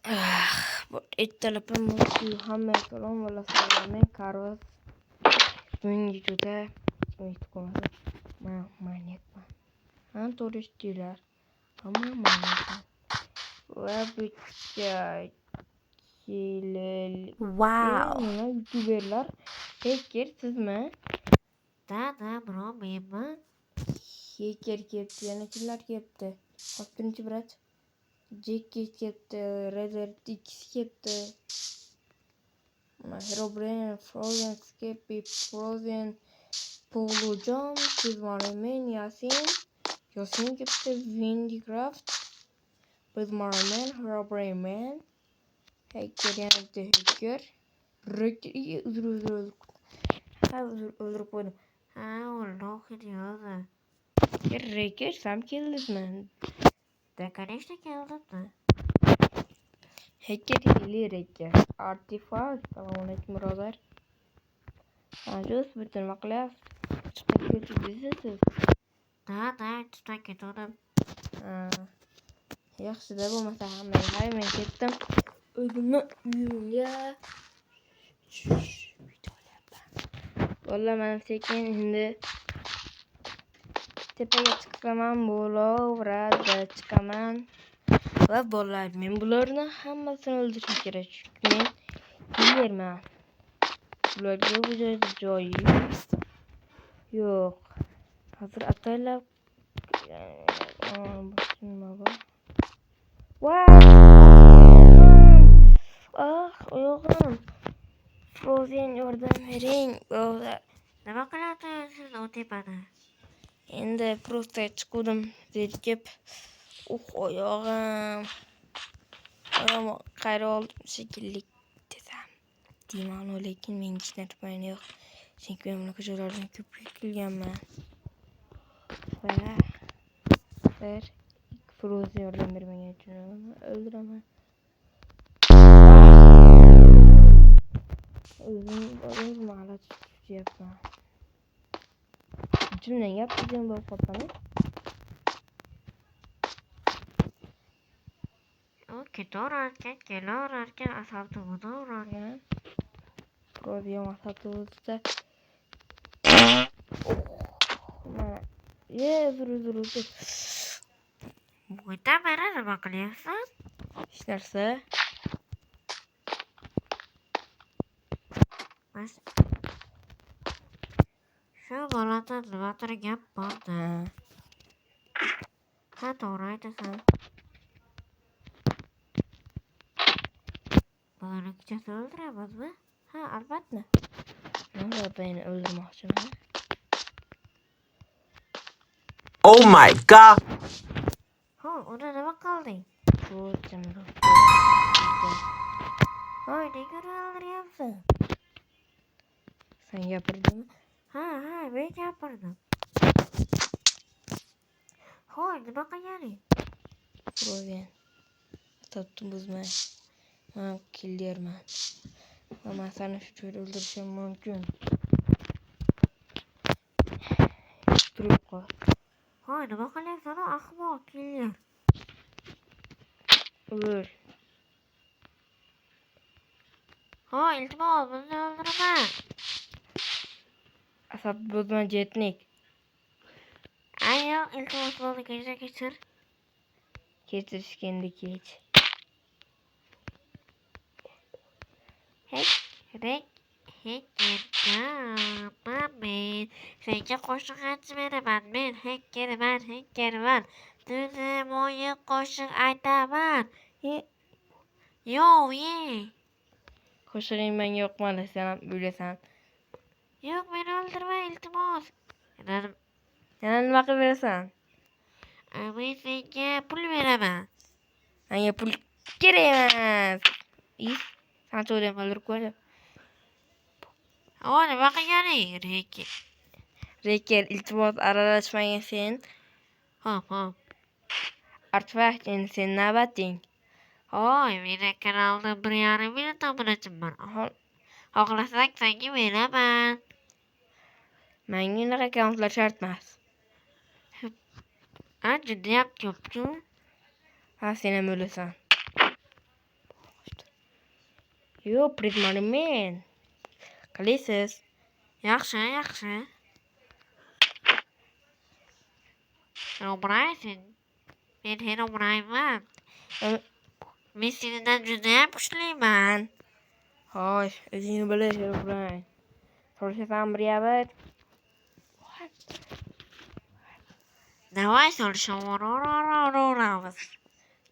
Ertalabdan hamma salom va salomlar Carlos bugungi juda umid qiladi. Men manyakman. Han turistlar hamma manyakman. Va Wow. nima youtuberlar hacker sizmi? Da bro menman. Hacker kepti, yana kimlar kepti? Birinchi brat Jackie kepti, Redder X kepti. Herobrine, Frozen, Skippy, Frozen, Polo John, Kızmaramen, Yasin gitti, Windycraft, Kızmaramen, Herobrine Man, Hacker yani de Hacker, Hacker öldürüp koydum. Ha Allah gidiyordu. Hacker sen kildin. Da конечно geldim. Hacker или Hacker. Artifact, selamun brother. Ancak bütün makler çıkıyor biziz. Da çıta gidiyorum. Yaxshi da bo'lmasa hamma men ketdim. O'zimni uyimga Valla men sekin endi tepaga chiqsam ham bo'laveradi, chiqaman. Va bolalar, men bularni hammasini o'ldirishim kerak. Chunki men killerman. Bularga bu joyda joyi yo'q. Hozir ataylab nima bor? Oyog'im. Frozen yordam bering. Nima qilyapsiz o tepada? Endi просто chiqdim zerikib. Oyog'im. Oyog'im qayra oldim shekilli desam. Deyman, lekin men hech narsa yo'q. Chunki men bunaqa joylardan ko'p kelganman. Bir Frozen yordam bermagan uchun o'ldiraman. O'zim hala tutyapman. Ichimdan gapirgan bo'lib qolsam. O kelarkan asabda urarkan. Frozen asabda Uzr. Buyda beri nima qilyapsan? Hech narsa. Bas. Shu bolada nimadir gap borda. Ha, to'g'ri aytasan. Bolani kechasi o'ldiramizmi? Ha, albatta. Men beni o'ldirmoqchiman. Oh my god! Unda nima qilding? Hoy, nega o'ldiryapsan? Sen gapirdingmi? Ha, men gapirdim. Hoy, nima qilganing? Frozen. Topdim buzmay. Men killerman. Men seni shu joyda o'ldirishim mumkin. Turib qol. Hoy, nima qilyapsan, ahmoq killer? O'l. Hoy, iltimos, bizni o'ldirma. Asab buzma jetnik. Ayo, iltimos bo'ldi, kechir. Kechirishganda kech. Hek, men. Senga qo'shiq aytib beraman. Men hekkerman. Tuzim o'yin qo'shiq aytaman. Yo, Qo'shig'ing menga yoqmadi, sen ham o'ylasan. Yo'q, meni o'ldirma, iltimos. Yana nima qilib berasan? Men senga pul beraman. Menga pul kerak emas. Sen to'ydan o'ldirib qo'ydim. Hoy, nima qilganing? Reker, iltimos aralashmagin sen. Hop. Artefakt, endi sen navbating. Hoy, meni kanalda 1,5 million obunachim bor. Xohlasang senga beraman. Menga unaqa akkauntlar shart emas. Judayam ko'p-ku. Ha, sen ham o'lasan. Yo'q, Prismani men. Qalaysiz? Yaxshi, yaxshi. Herobraysen. Men Herobrayman. Men sendan judayam kuchliman. Xo'sh, o'zingni bilish, Herobrine. So'rasam bir. Davay solishamiz.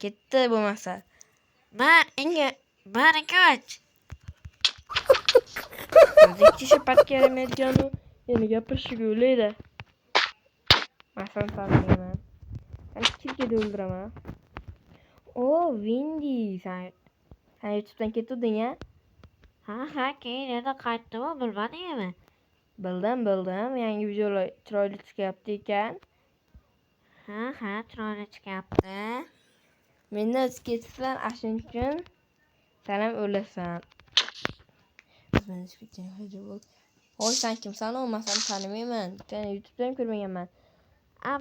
Ketdi bo'lmasa. Bir, ikki, 3. O'zingchi shapatga yaramayotganu endi gapirishga o'ylaydi. Masalan, tanlayman. Seni kirkida o'ldiraman. O, Windy, sen YouTube'dan ketding-a? Ha, keyin yana qaytdimi, bilmadingmi? Bildim. Yangi videolar chiroyli chiqyapti ekan. Ha, chiroyli chiqyapti. Mendan o'tib ketibsan, shuning uchun sen ham o'lasan. Hoy, sen kimsan? Olmasam tanimayman. Seni YouTube'dan ko'rmaganman.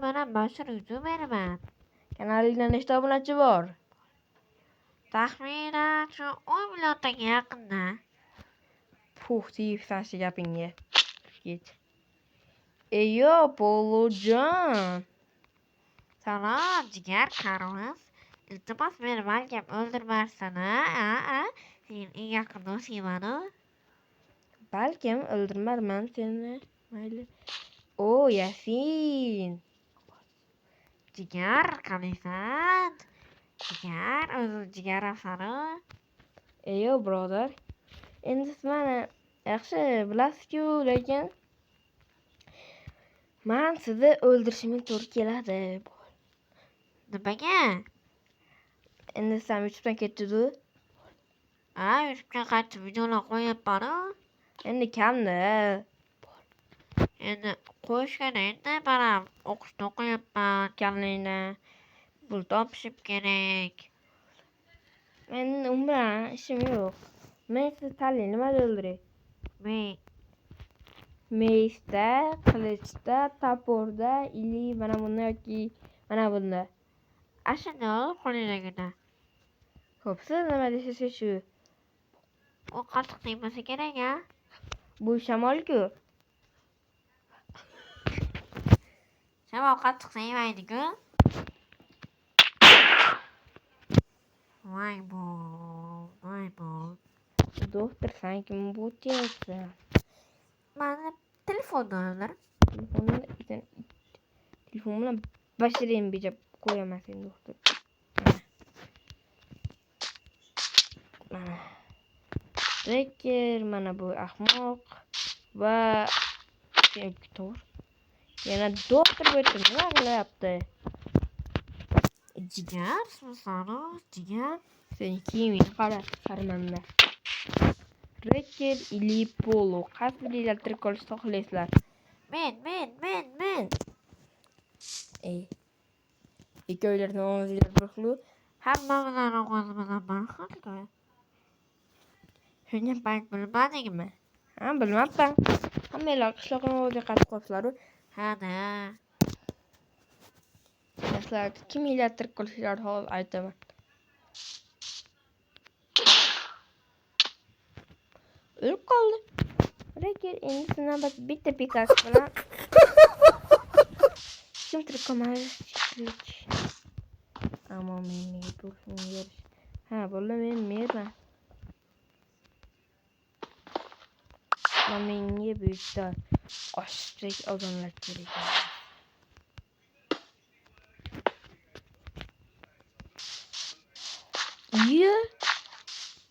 Mana Bashir YouTuberman. Kanalingda nechta obunachi bor? Taxminan shu 10 milliontaga yaqinda. Puh, deyibsan shu gapingga. Ket. Eyo, Polojon. Salom, jigar qarimiz. Iltimos meni malkam o'ldirmasin, a? Sen eng yaqin do'stingman-ku. Balkim o'ldirmarman seni. Mayli. O, Yasin. Jigar, qalaysan? Jigar, o'zim jigar afsanu. Eyo, birodar. Endi siz meni yaxshi bilasiz-ku, lekin men sizni o'ldirishimga to'g'ri keladi. Nimaga? Endi sen YouTube'dan ketdi-ku. YouTube'ga qaytib videolar qo'yapman-ku. Endi kamda. Endi qo'yishgan endi mana o'qishni o'qiyapman, Kamligina. pul topishim kerak. Mening u bilan ishim yo'q. Men sizni tanlang, nimada o'ldiray? Meysda, qilichda, toporda, ili mana bunda yoki mana bunda. Ashuna qo'lingdagina. Xo'p, siz nima deysiz shu? U qattiq tegmasa kerak-a? Bu shamol-ku. Shamol qattiq tegmaydi-ku. Voy bu. Doktor, sen kim bo'tyapsan? Mani telefondan o'ldir. Telefon bilan bashirin bejab qo'yaman seni, doktor. Mana. Reker, mana bu ahmoq va to'g'ri. Yana doktor bo'tib nima qilyapti? Jigar, sanu, jigar. Sen kiyimingni qara, sharmanda. Reker ili polo. Qaysilar tirik qolishni xohlaysizlar? Men. Ikkovlarning ovozlari bir xil. Hammamizning ovozimizdan bir xil-ku. Shunga payt bilmadingmi? Ha, bilmabman. Hammalar qishloqning o'ziga qaytib qolibsizlar-ku. Ha-da. Sizlar kimlar tirik qolishlarni hozir aytaman. O'lib qoldi. Reker endi navbat bitta Pikachu bilan kim tirik qolmadi? Ammo menga to'g'risini berish. Ha, bo'ldi, men merman. Menga buyukda oshlik odamlar kerak.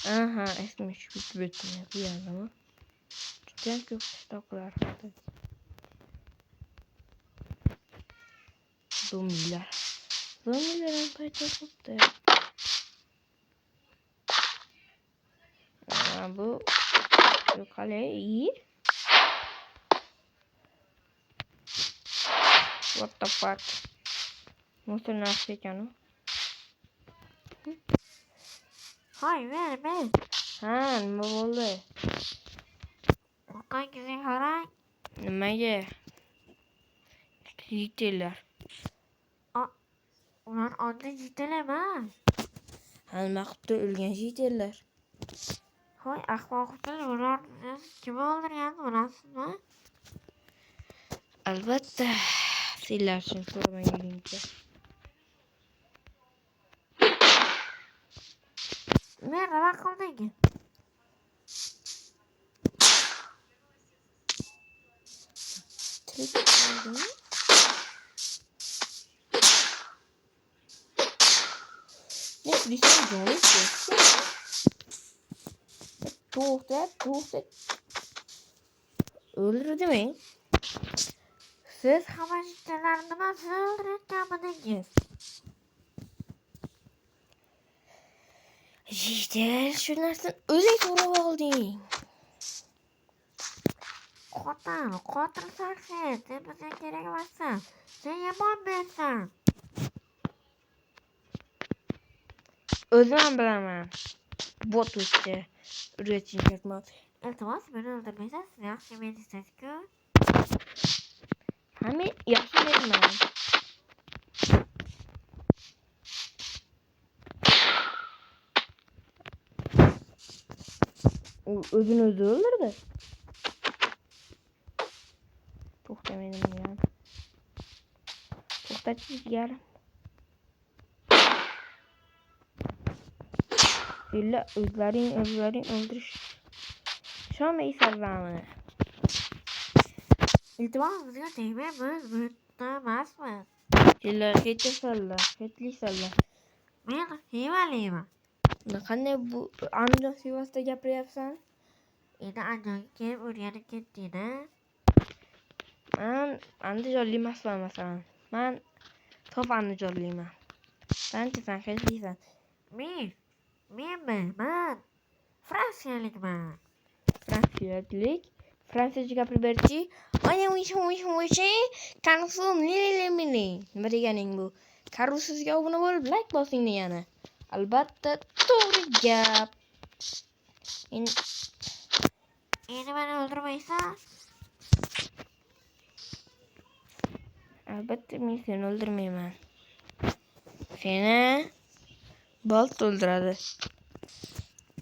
Aha, eski bitmiyor bu yana. Judayam ko'p stoklar haqida. Zombilar ham paydo bo'ldi. Bu qalay? What the fuck? Nasıl nasıl ekan u? Hoy, men. Ha, nima bo'ldi? Qangizni qarang. Nimaga? Yitellar. Ular oddiy jitel emas. Nima qilibdi o'lgan yitellar? Hoy ahmoqlar ular kim o'ldirgan bilasizmi? Albatta. Sizlar uchun so'ramaguncha. Men nima qilding? Tirik qoldimi? Ne bileyim canım istiyorsun. To'xta. Öldürdü mü? Siz xabajitlarni nima o'ldirayotganmidingiz? İşte şu narsadan o'zing so'rab olding. Qotil shaxsiyat, sen bizga kerak emassan. Sen yomon bersan. O'zim ham bilaman. Bot o'tdi. Üretim ketmez. Iltimos, meni o'ldirmaysiz, siz yaxshi medisiz-ku. Hamma yaxshi menman. U o'zini o'zi o'ldirdi. To'xtamadim ya. To'xtatchi jigarim. Sizlar o'zlaring o'ldirish. Ishonmaysanlarmi? Iltimos, bizga tegmang, biz butda emasmiz. Sizlar hetlisanlar. Men hiyvaliman. Qanday bu Andijon Sivasda gapiryapsan? Endi Andijonga kelib o'rganib ketding-a? Men Andijonli emasman masalan. Men top Andijonliman. Sen hetlisan. Men Fransiyalikman. Fransiyacha gapirib berchi. Ana o'sha Karusum mini. Nima deganing bu? Karusizga obuna bo'lib like bosing degani. Albatta to'g'ri gap. Endi meni o'ldirmaysan? Albatta men seni o'ldirmayman. Seni bolt o'ldiradi.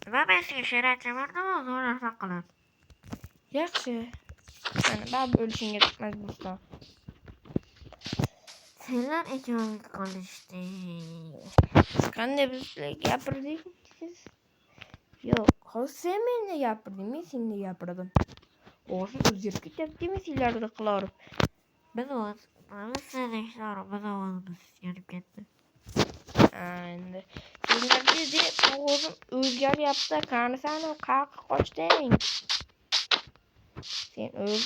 Nima men senga she'riyatcha berdimmi, zo'rlashma qilib? Yaxshi. Mana baribir o'lishingga majbursan. Senlar ikkoving qolishding. Qanday bizlar gapirdik siz? Yo'q, hozir sen menga gapirding, men senga gapirdim. O'zi o'zgarib ketyapti, men sizlarga qilorib. Biz seni o'zimiz yonib ketdi. Endi sizlarga deb o'zim o'zgaryapti, qanisani qayoqqa qochding? Sen o'l.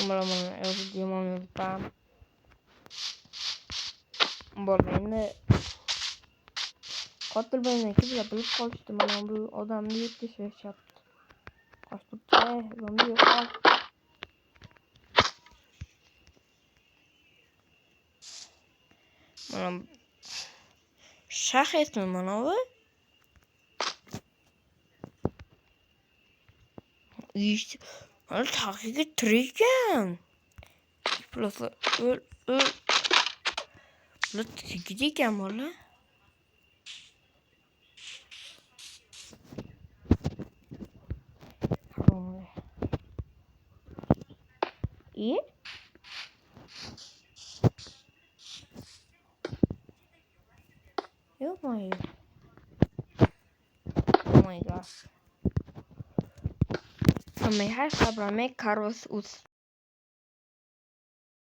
Mana o'zi demon yozibam. Endi qotil bo'lgan kimlar bilib qolishdi, mana bu odamni yeb tashlashyapti. Qochtirdi, zombi yo'qol. Mana shaxsmi mana bu? İşte, hani takiye tirirken. Burası öl. Burası tikidiyken valla. İyi. Yok mu hayır? Oh my god. Samej har sabra med Carlos Us.